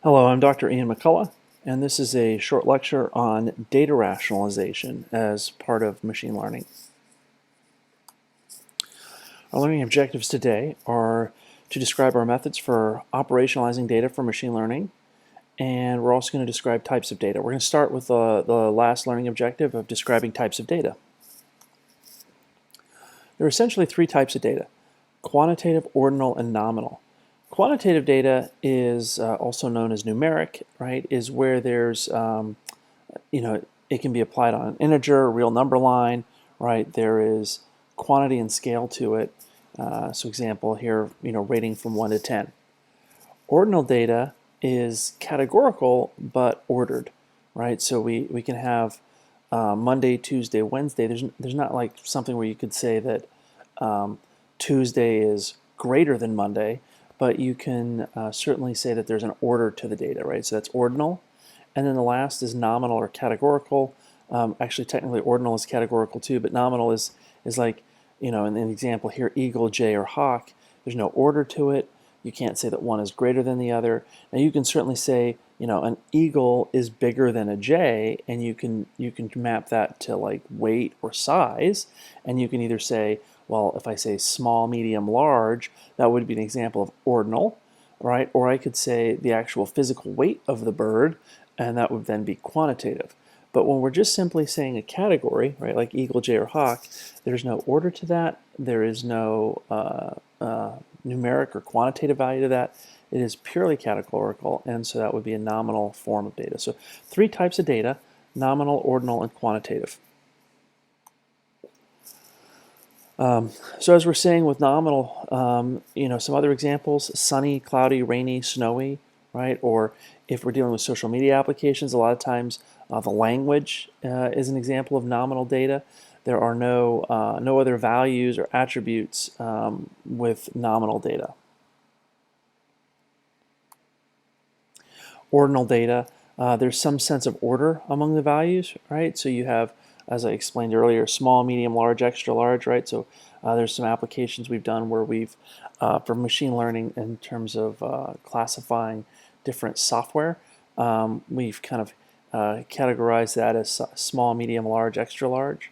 Hello, I'm Dr. Ian McCullough, and this is a short lecture on data rationalization as part of machine learning. Our learning objectives today are to describe our methods for operationalizing data for machine learning, and we're also going to describe types of data. We're going to start with the last learning objective of describing types of data. There are essentially three types of data: quantitative, ordinal, and nominal. Quantitative data is also known as numeric, right? Is where there's, it can be applied on an integer, a real number line, right? There is quantity and scale to it. So example here, rating from 1 to 10. Ordinal data is categorical but ordered, right? So we can have Monday, Tuesday, Wednesday. There's not like something where you could say that Tuesday is greater than Monday, but you can certainly say that there's an order to the data, right? So that's ordinal. And then the last is nominal or categorical. Actually, technically, ordinal is categorical too, but nominal is like, in the example here, eagle, jay, or hawk. There's no order to it. You can't say that one is greater than the other. Now, you can certainly say, an eagle is bigger than a jay, and you can map that to like weight or size, and you can either say, well, if I say small, medium, large, that would be an example of ordinal, right? Or I could say the actual physical weight of the bird, and that would then be quantitative. But when we're just simply saying a category, right, like eagle, jay, or hawk, there's no order to that. There is no numeric or quantitative value to that. It is purely categorical, and so that would be a nominal form of data. So three types of data: nominal, ordinal, and quantitative. So as we're saying with nominal, some other examples: sunny, cloudy, rainy, snowy, right? Or if we're dealing with social media applications, a lot of times the language is an example of nominal data. There are no other values or attributes with nominal data. Ordinal data, there's some sense of order among the values, right? So you have, as I explained earlier, small, medium, large, extra large, right? So there's some applications we've done where we've, for machine learning in terms of classifying different software, we've kind of categorized that as small, medium, large, extra large.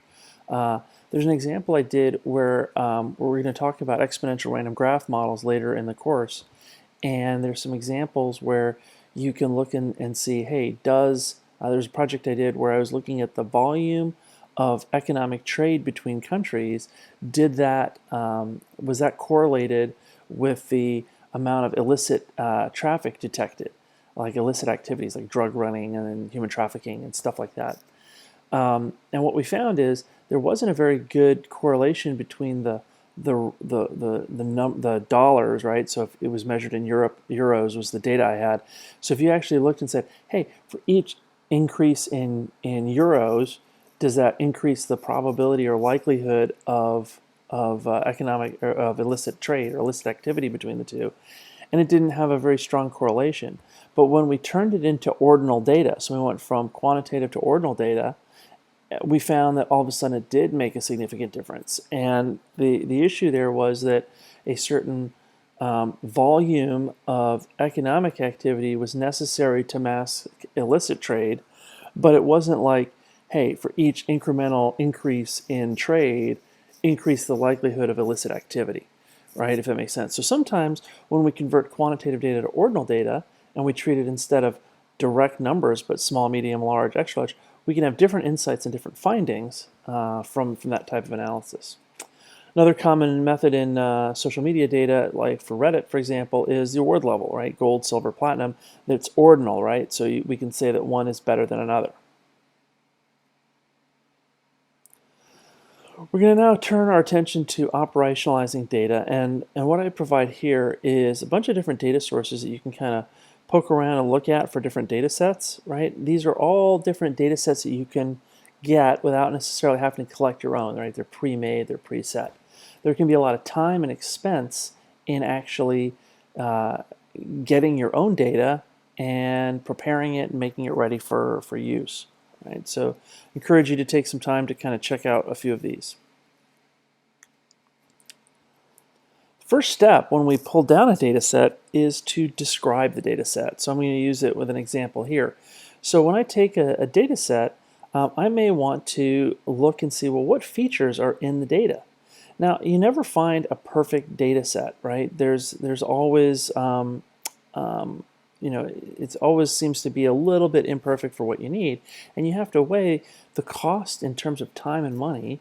There's an example I did where we're going to talk about exponential random graph models later in the course, and there's some examples where you can look and see, hey, there's a project I did where I was looking at the volume of economic trade between countries. Was that correlated with the amount of illicit traffic detected, like illicit activities like drug running and human trafficking and stuff like that? And what we found is there wasn't a very good correlation between the dollars, right? So if it was measured in euros was the data I had. So if you actually looked and said, hey, for each increase in euros, does that increase the probability or likelihood of economic or of illicit trade or illicit activity between the two? And it didn't have a very strong correlation. But when we turned it into ordinal data, so we went from quantitative to ordinal data, we found that all of a sudden it did make a significant difference. And the issue there was that a certain volume of economic activity was necessary to mask illicit trade, but it wasn't like, hey, for each incremental increase in trade, increase the likelihood of illicit activity, right, if that makes sense. So sometimes when we convert quantitative data to ordinal data, and we treat it instead of direct numbers, but small, medium, large, extra large, we can have different insights and different findings from that type of analysis. Another common method in social media data, like for Reddit, for example, is the award level, right? Gold, silver, platinum. That's ordinal, right? So we can say that one is better than another. We're going to now turn our attention to operationalizing data, and what I provide here is a bunch of different data sources that you can kind of poke around and look at for different data sets, right? These are all different data sets that you can get without necessarily having to collect your own, right? They're pre-made, they're preset. There can be a lot of time and expense in actually getting your own data and preparing it and making it ready for use, right? So I encourage you to take some time to kind of check out a few of these. First step when we pull down a data set is to describe the data set. So I'm going to use it with an example here. So when I take a data set, I may want to look and see, well, what features are in the data? Now, you never find a perfect data set, right? There's always, it always seems to be a little bit imperfect for what you need, and you have to weigh the cost in terms of time and money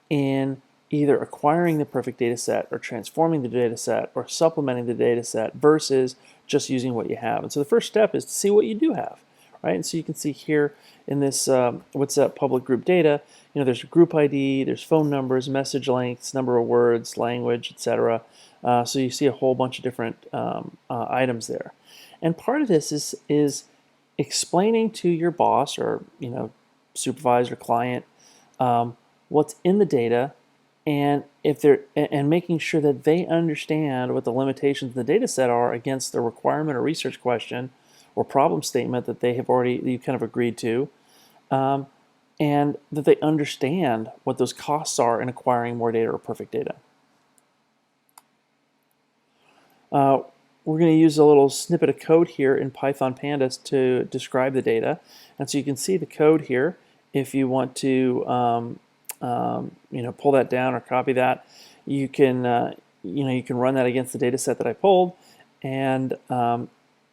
in either acquiring the perfect data set or transforming the data set or supplementing the data set versus just using what you have. And so the first step is to see what you do have, right? And so you can see here in this what's that public group data, there's a group ID, there's phone numbers, message lengths, number of words, language, etc. So you see a whole bunch of different items there. And part of this is explaining to your boss or supervisor, client, what's in the data, and making sure that they understand what the limitations of the data set are against the requirement or research question or problem statement that you kind of agreed to, and that they understand what those costs are in acquiring more data or perfect data. We're going to use a little snippet of code here in Python Pandas to describe the data, and so you can see the code here. If you want to pull that down or copy that, you can run that against the data set that I pulled, and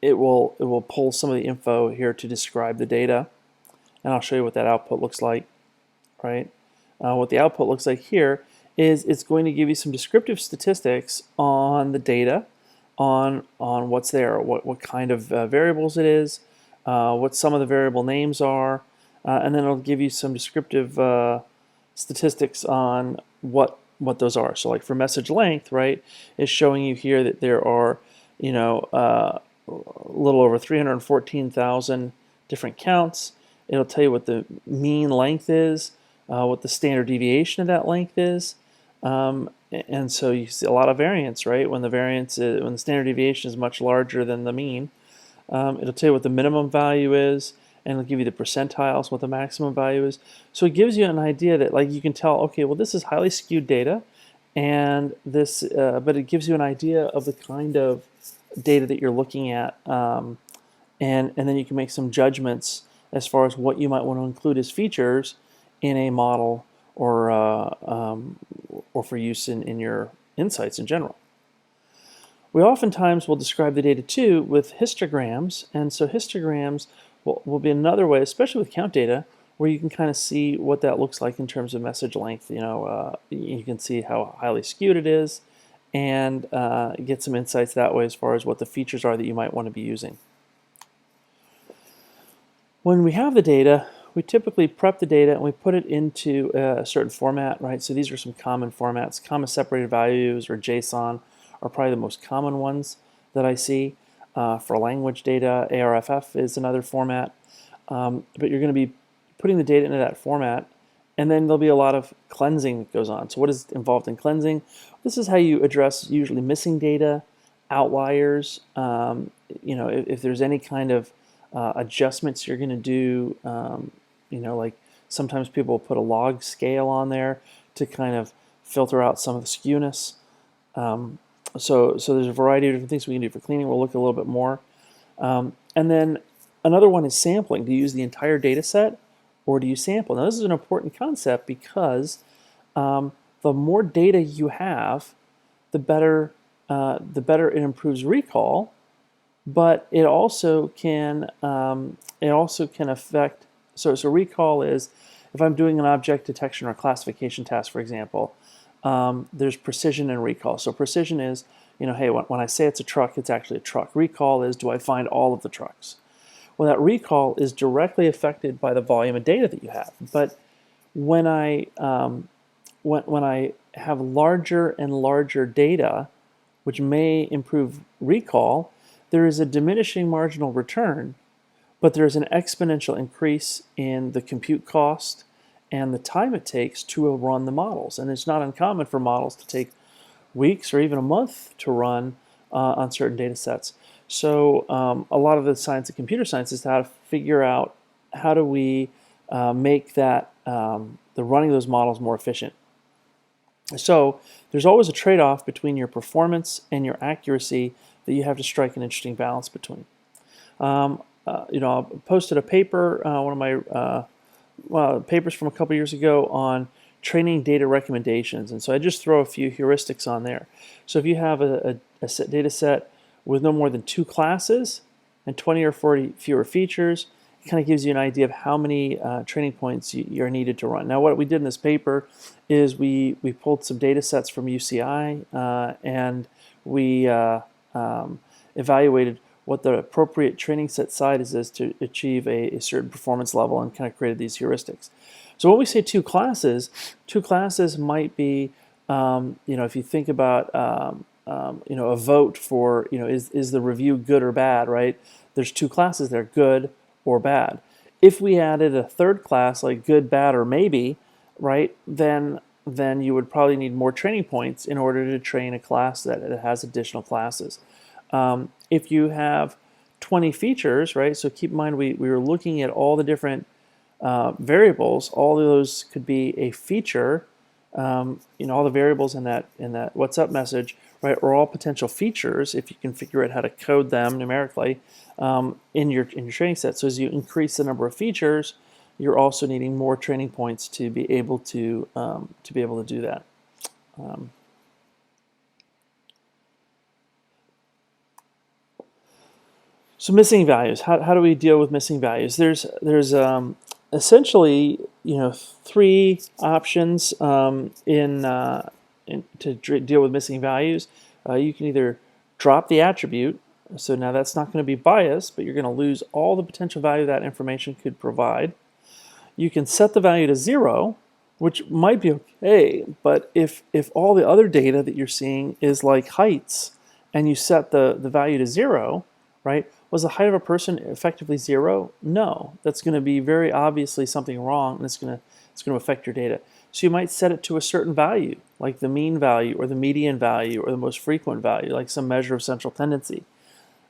it will pull some of the info here to describe the data, and I'll show you what that output looks like. Right? What the output looks like here is it's going to give you some descriptive statistics on the data, on what's there, what kind of variables it is, what some of the variable names are, and then it'll give you some descriptive statistics on what those are. So like for message length, right, it's showing you here that there are a little over 314,000 different counts. It'll tell you what the mean length is, what the standard deviation of that length is, and so you see a lot of variance, right? When the standard deviation is much larger than the mean, it'll tell you what the minimum value is, and it'll give you the percentiles, what the maximum value is. So it gives you an idea that, like, you can tell, okay, well, this is highly skewed data, and this, but it gives you an idea of the kind of data that you're looking at, and then you can make some judgments as far as what you might want to include as features in a model or for use in your insights in general. We oftentimes will describe the data too with histograms, and so histograms will be another way, especially with count data, where you can kind of see what that looks like in terms of message length. You can see how highly skewed it is, and get some insights that way as far as what the features are that you might want to be using. When we have the data, we typically prep the data and we put it into a certain format, right? So these are some common formats. Comma separated values or JSON are probably the most common ones that I see. For language data, ARFF is another format. But you're going to be putting the data into that format, and then there'll be a lot of cleansing that goes on. So what is involved in cleansing? This is how you address usually missing data, outliers, if there's any kind of adjustments you're going to do, like sometimes people put a log scale on there to kind of filter out some of the skewness. So there's a variety of different things we can do for cleaning. We'll look a little bit more. And then another one is sampling. Do you use the entire data set or do you sample? Now this is an important concept because the more data you have, the better it improves recall, but it also can affect. So recall is if I'm doing an object detection or classification task, for example. There's precision and recall. So precision is, hey, when I say it's a truck, it's actually a truck. Recall is, do I find all of the trucks? Well, that recall is directly affected by the volume of data that you have. But when I have larger and larger data, which may improve recall, there is a diminishing marginal return, but there's an exponential increase in the compute cost and the time it takes to run the models. And it's not uncommon for models to take weeks or even a month to run on certain data sets. So a lot of the science of computer science is how to figure out how do we make that the running of those models more efficient. So there's always a trade-off between your performance and your accuracy that you have to strike an interesting balance between. I posted a paper, one of my papers from a couple years ago on training data recommendations, and so I just throw a few heuristics on there. So if you have a data set with no more than 2 classes and 20 or 40 fewer features, it kind of gives you an idea of how many training points you're needed to run. Now, what we did in this paper is we pulled some data sets from UCI and we evaluated what the appropriate training set size is to achieve a certain performance level, and kind of created these heuristics. So when we say 2 classes might be, if you think about, a vote for, is the review good or bad, right? There's 2 classes there, good or bad. If we added a 3rd class, like good, bad, or maybe, right, then you would probably need more training points in order to train a class that has additional classes. If you have 20 features, right, so keep in mind we were looking at all the different variables. All of those could be a feature. All the variables in that what's up message, right, are all potential features if you can figure out how to code them numerically in your training set. So as you increase the number of features, you're also needing more training points to be able to do that. So missing values. How do we deal with missing values? There's essentially 3 options to deal with missing values. You can either drop the attribute. So now that's not going to be biased, but you're going to lose all the potential value that information could provide. You can set the value to 0, which might be okay, but if all the other data that you're seeing is like heights, and you set the value to 0, right? Was the height of a person effectively 0? No, that's going to be very obviously something wrong, and it's going to affect your data. So you might set it to a certain value, like the mean value, or the median value, or the most frequent value, like some measure of central tendency.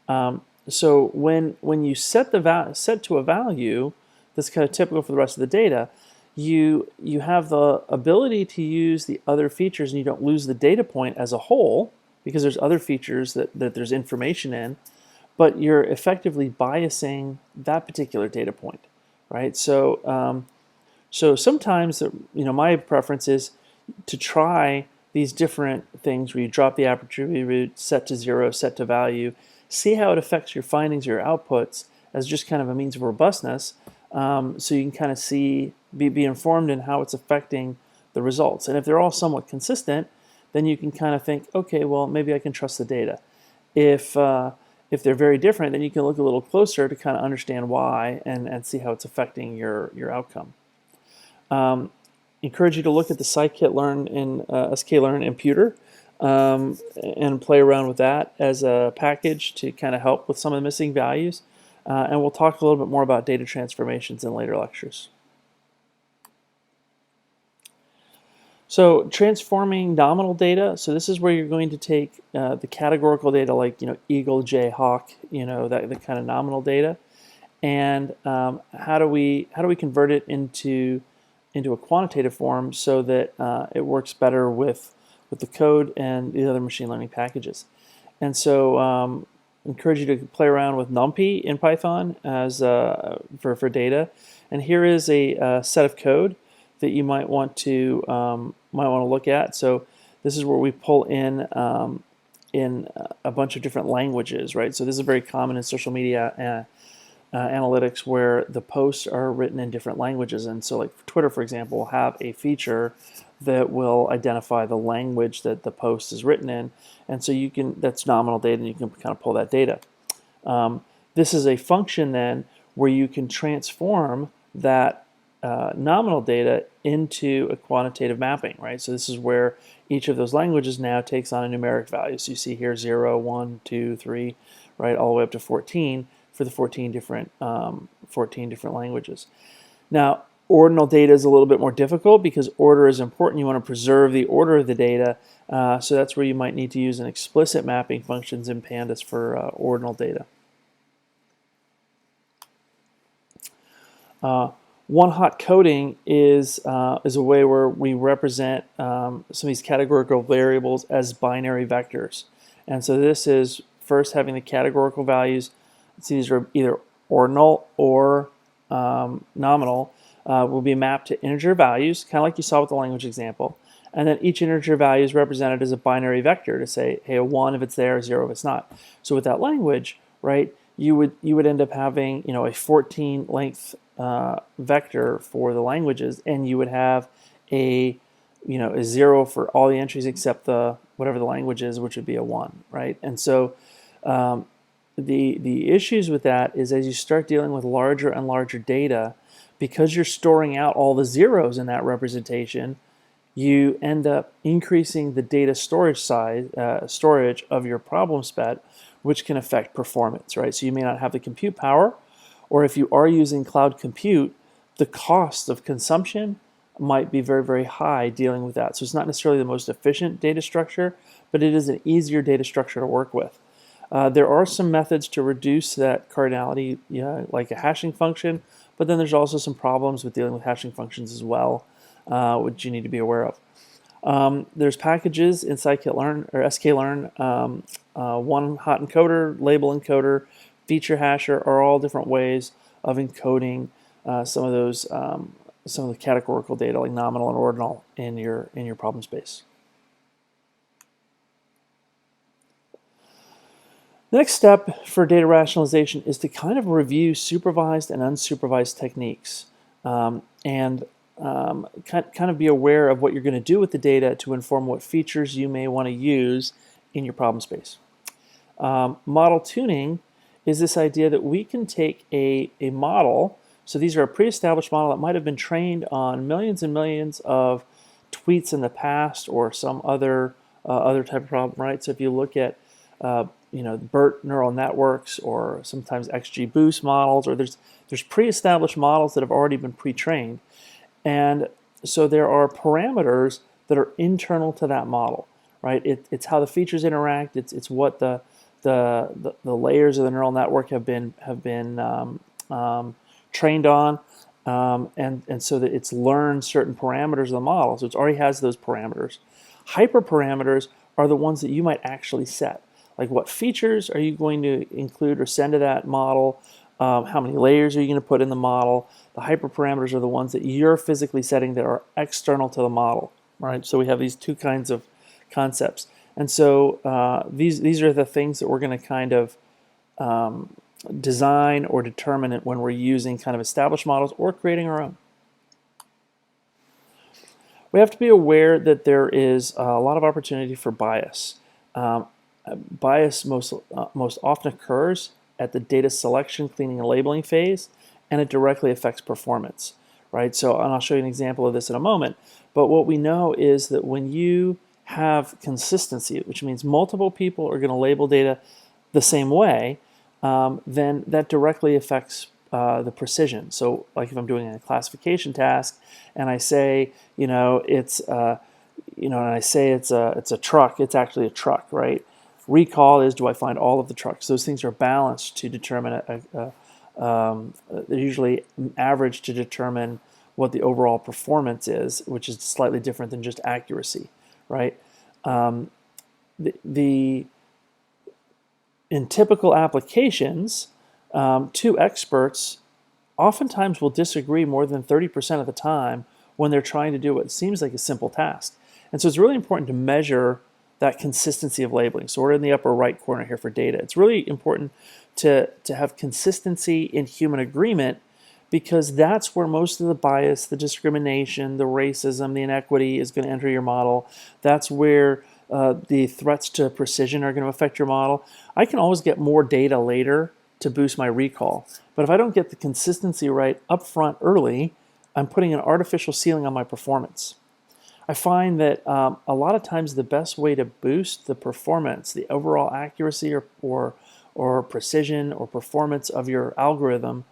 So when you set to a value that's kind of typical for the rest of the data, you have the ability to use the other features, and you don't lose the data point as a whole, because there's other features that there's information in, but you're effectively biasing that particular data point, right? So sometimes, my preference is to try these different things where you drop the attribute, set to 0, set to value, see how it affects your findings or your outputs as just kind of a means of robustness, so you can kind of be informed in how it's affecting the results. And if they're all somewhat consistent, then you can kind of think, okay, well, maybe I can trust the data. If they're very different, then you can look a little closer to kind of understand why and see how it's affecting your outcome. Encourage you to look at the scikit-learn in sklearn imputer and play around with that as a package to kind of help with some of the missing values. And we'll talk a little bit more about data transformations in later lectures. So transforming nominal data. So this is where you're going to take the categorical data, like eagle, jay, hawk, that kind of nominal data, and how do we convert it into a quantitative form so that it works better with the code and the other machine learning packages. And so encourage you to play around with NumPy in Python as for data. And here is a set of code that you might want to look at. So this is where we pull in a bunch of different languages, right? So this is very common in social media analytics, where the posts are written in different languages. And so, like Twitter, for example, will have a feature that will identify the language that the post is written in, and so that's nominal data, and you can kind of pull that data. This is a function then where you can transform that nominal data into a quantitative mapping, right? So this is where each of those languages now takes on a numeric value. So you see here 0, 1, 2, 3, right, all the way up to 14 for the 14 different languages. Now, ordinal data is a little bit more difficult because order is important. You want to preserve the order of the data, so that's where you might need to use an explicit mapping functions in Pandas for ordinal data. One-hot coding is a way where we represent some of these categorical variables as binary vectors. And so this is first having the categorical values. So these are either ordinal or nominal, will be mapped to integer values, kind of like you saw with the language example. And then each integer value is represented as a binary vector to say, hey, a 1 if it's there, a 0 if it's not. So with that language, right, you would end up having, you know, a 14 length vector for the languages, and you would have a, you know, a 0 for all the entries except the whatever the language is, which would be a 1, right? And so the issues with that is as you start dealing with larger and larger data, because you're storing out all the zeros in that representation, you end up increasing the data storage size, storage of your problem set, which can affect performance, right? So you may not have the compute power, or if you are using cloud compute, the cost of consumption might be very, very high dealing with that. So it's not necessarily the most efficient data structure, but it is an easier data structure to work with. There are some methods to reduce that cardinality, like a hashing function, but then there's also some problems with dealing with hashing functions as well, which you need to be aware of. There's packages in scikit-learn or sklearn, one-hot encoder, label encoder, feature hasher are all different ways of encoding some of the categorical data like nominal and ordinal in your problem space. The next step for data rationalization is to kind of review supervised and unsupervised techniques, and kind of be aware of what you're going to do with the data to inform what features you may want to use in your problem space. Model tuning is this idea that we can take a model, so these are a pre-established model that might have been trained on millions and millions of tweets in the past or some other type of problem, right? So if you look at BERT neural networks or sometimes XGBoost models, or there's pre-established models that have already been pre-trained, and so there are parameters that are internal to that model, right? It's how the features interact. It's what the layers of the neural network have been trained on, and so that it's learned certain parameters of the model. So it already has those parameters. Hyperparameters are the ones that you might actually set. Like what features are you going to include or send to that model? How many layers are you going to put in the model? The hyperparameters are the ones that you're physically setting that are external to the model, right? So we have these two kinds of concepts. And so these are the things that we're going to kind of design or determine it when we're using kind of established models or creating our own. We have to be aware that there is a lot of opportunity for bias. Bias most often occurs at the data selection, cleaning, and labeling phase, and it directly affects performance, right? So, and I'll show you an example of this in a moment, but what we know is that when you have consistency, which means multiple people are going to label data the same way, then that directly affects the precision. So like if I'm doing a classification task and I say, it's and I say it's a truck, it's actually a truck, right? Recall is, do I find all of the trucks? Those things are balanced to determine they're usually average to determine what the overall performance is, which is slightly different than just accuracy, right? In typical applications, two experts oftentimes will disagree more than 30% of the time when they're trying to do what seems like a simple task. And so it's really important to measure that consistency of labeling. So we're in the upper right corner here for data. It's really important to have consistency in human agreement, because that's where most of the bias, the discrimination, the racism, the inequity is going to enter your model. That's where the threats to precision are going to affect your model. I can always get more data later to boost my recall, but if I don't get the consistency right up front early, I'm putting an artificial ceiling on my performance. I find that a lot of times the best way to boost the performance, the overall accuracy or precision or performance of your algorithm,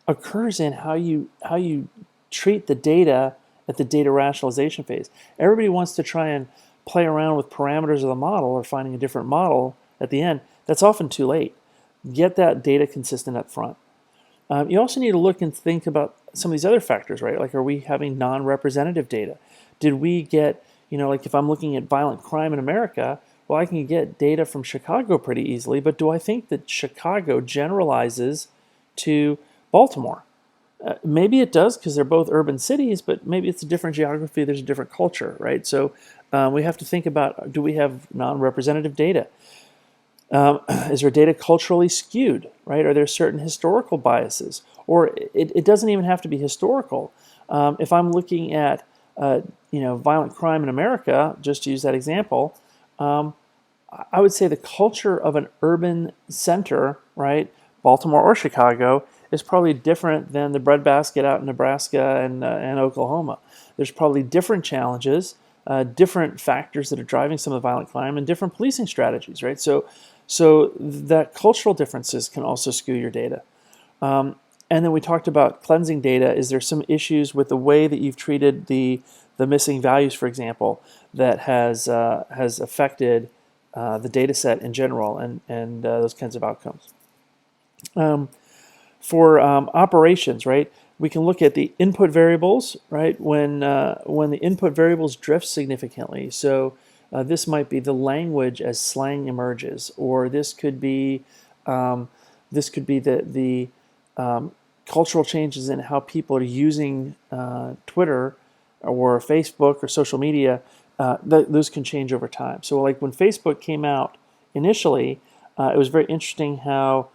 occurs in how you treat the data at the data rationalization phase. Everybody wants to try and play around with parameters of the model or finding a different model at the end. That's often too late. Get that data consistent up front. You also need to look and think about some of these other factors, right? Like, are we having non-representative data? Did we get, like if I'm looking at violent crime in America, well, I can get data from Chicago pretty easily, but do I think that Chicago generalizes to Baltimore? Maybe it does because they're both urban cities, but maybe it's a different geography, there's a different culture, right? So we have to think about, do we have non-representative data? Is our data culturally skewed, right? Are there certain historical biases? Or it doesn't even have to be historical. If I'm looking at violent crime in America, just to use that example, I would say the culture of an urban center, right, Baltimore or Chicago, is probably different than the breadbasket out in Nebraska and Oklahoma. There's probably different challenges, different factors that are driving some of the violent crime, and different policing strategies, right? So that cultural differences can also skew your data. And then we talked about cleansing data. Is there some issues with the way that you've treated the missing values, for example, that has affected the data set in general and those kinds of outcomes? For operations, right, we can look at the input variables, right, when the input variables drift significantly. So this might be the language as slang emerges, or this could be the cultural changes in how people are using Twitter or Facebook or social media. Those can change over time. So like when Facebook came out initially, it was very interesting how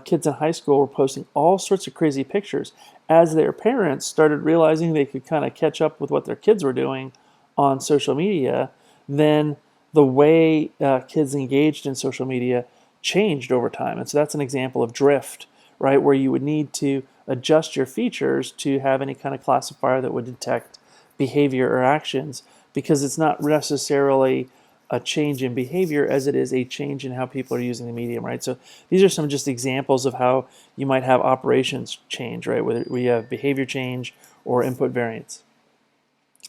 kids in high school were posting all sorts of crazy pictures. As their parents started realizing they could kind of catch up with what their kids were doing on social media, then the way kids engaged in social media changed over time. And so that's an example of drift, right, where you would need to adjust your features to have any kind of classifier that would detect behavior or actions, because it's not necessarily a change in behavior as it is a change in how people are using the medium, right? So these are some just examples of how you might have operations change, right? Whether we have behavior change or input variance.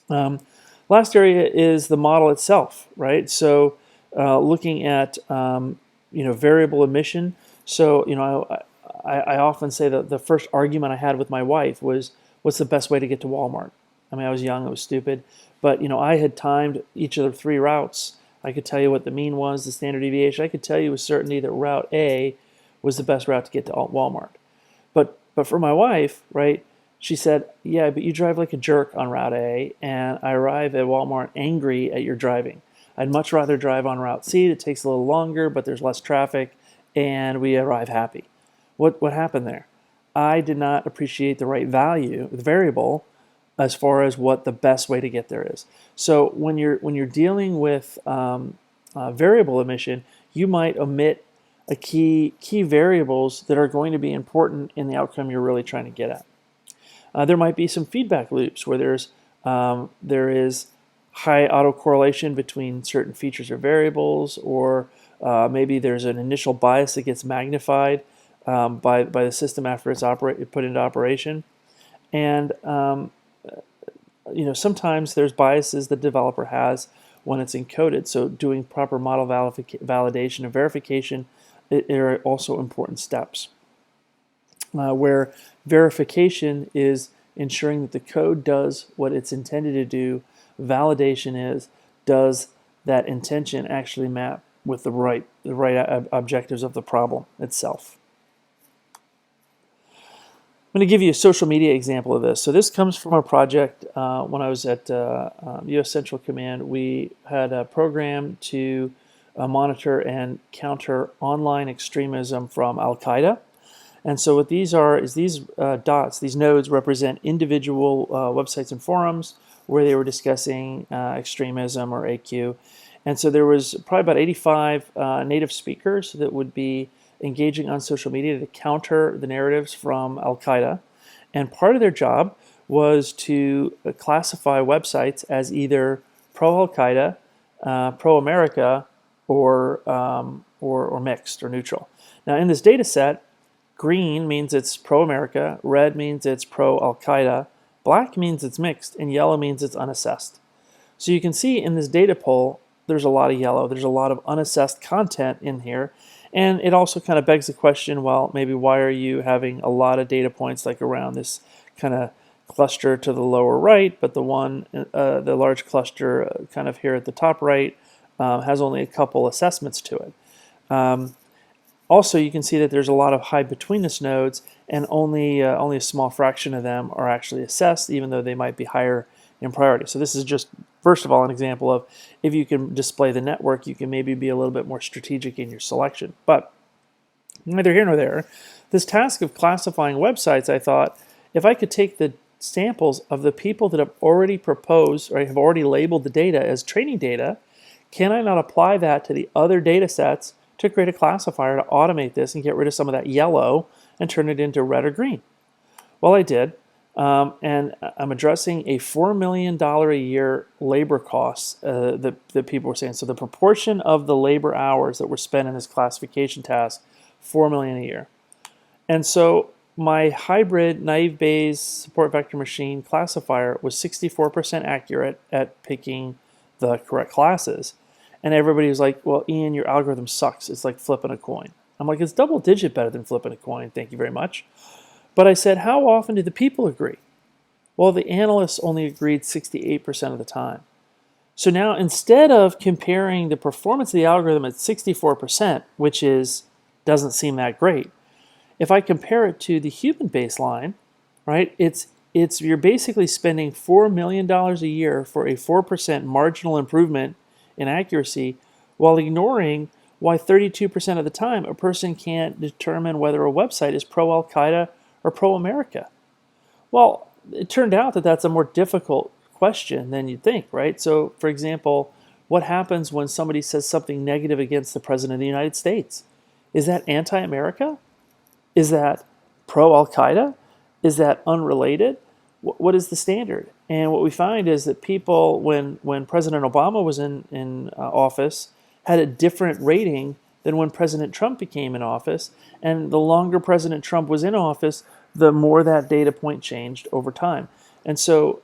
Last area is the model itself, right? So looking at variable emission. So I often say that the first argument I had with my wife was, what's the best way to get to Walmart? I mean, I was young, I was stupid, but I had timed each of the 3 routes. I could tell you what the mean was, the standard deviation. I could tell you with certainty that route A was the best route to get to Walmart. But for my wife, right, she said, yeah, but you drive like a jerk on route A, and I arrive at Walmart angry at your driving. I'd much rather drive on route C. It takes a little longer, but there's less traffic, and we arrive happy. What happened there? I did not appreciate the right value, the variable, as far as what the best way to get there is. So when you're dealing with variable emission, you might omit a key variables that are going to be important in the outcome you're really trying to get at. There might be some feedback loops where there is high autocorrelation between certain features or variables, or maybe there's an initial bias that gets magnified by the system after it's put into operation. And sometimes there's biases the developer has when it's encoded. So doing proper model validation and verification are also important steps. Where verification is ensuring that the code does what it's intended to do, validation is, does that intention actually map with the right objectives of the problem itself. I'm going to give you a social media example of this. So this comes from a project when I was at U.S. Central Command. We had a program to monitor and counter online extremism from Al-Qaeda. And so what these are is these dots, these nodes represent individual websites and forums where they were discussing extremism or AQ. And so there was probably about 85 native speakers that would be engaging on social media to counter the narratives from Al-Qaeda. And part of their job was to classify websites as either pro-Al-Qaeda, pro-America, or mixed or neutral. Now in this data set, green means it's pro-America, red means it's pro-Al-Qaeda, black means it's mixed, and yellow means it's unassessed. So you can see in this data poll, there's a lot of yellow. There's a lot of unassessed content in here. And it also kind of begs the question, well, maybe why are you having a lot of data points like around this kind of cluster to the lower right, but the large cluster kind of here at the top right has only a couple assessments to it. Also, you can see that there's a lot of high betweenness nodes, and only a small fraction of them are actually assessed, even though they might be higher in priority. So this is just, first of all, an example of if you can display the network, you can maybe be a little bit more strategic in your selection. But neither here nor there. This task of classifying websites, I thought, if I could take the samples of the people that have already proposed or have already labeled the data as training data, can I not apply that to the other data sets to create a classifier to automate this and get rid of some of that yellow and turn it into red or green? Well, I did. And I'm addressing a $4 million a year labor costs that people were saying. So the proportion of the labor hours that were spent in this classification task, $4 million a year. And so my hybrid naive Bayes support vector machine classifier was 64% accurate at picking the correct classes. And everybody was like, well, Ian, your algorithm sucks. It's like flipping a coin. I'm like, it's double digit better than flipping a coin. Thank you very much. But I said, how often do the people agree? Well, the analysts only agreed 68% of the time. So now instead of comparing the performance of the algorithm at 64%, which doesn't seem that great, if I compare it to the human baseline, right, you're basically spending $4 million a year for a 4% marginal improvement in accuracy, while ignoring why 32% of the time a person can't determine whether a website is pro-Al-Qaeda or pro-America. Well, it turned out that that's a more difficult question than you'd think, right? So, for example, what happens when somebody says something negative against the President of the United States? Is that anti-America? Is that pro-Al-Qaeda? Is that unrelated? What is the standard? And what we find is that people, when President Obama was in office, had a different rating than when President Trump became in office. And the longer President Trump was in office, the more that data point changed over time. And so,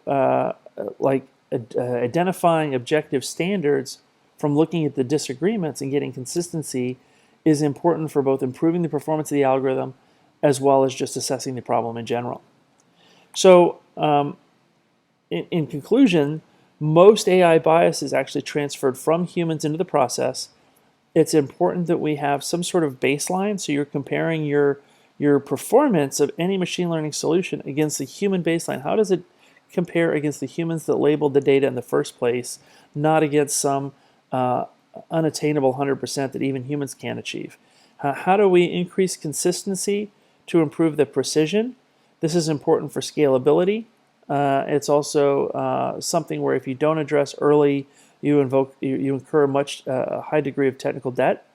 identifying objective standards from looking at the disagreements and getting consistency is important for both improving the performance of the algorithm as well as just assessing the problem in general. So, in conclusion, most AI bias is actually transferred from humans into the process. It's important that we have some sort of baseline, so you're comparing your performance of any machine learning solution against the human baseline. How does it compare against the humans that labeled the data in the first place, not against some unattainable 100% that even humans can't achieve? How do we increase consistency to improve the precision? This is important for scalability. It's also something where if you don't address early, you incur a high degree of technical debt.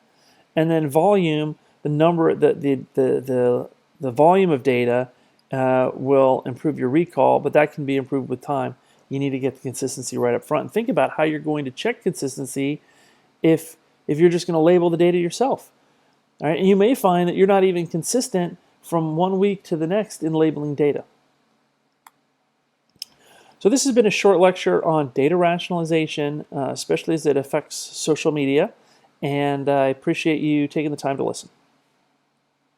And then volume, the volume of data will improve your recall, but that can be improved with time. You need to get the consistency right up front. And think about how you're going to check consistency if you're just going to label the data yourself. All right? And you may find that you're not even consistent from one week to the next in labeling data. So this has been a short lecture on data rationalization, especially as it affects social media, and I appreciate you taking the time to listen.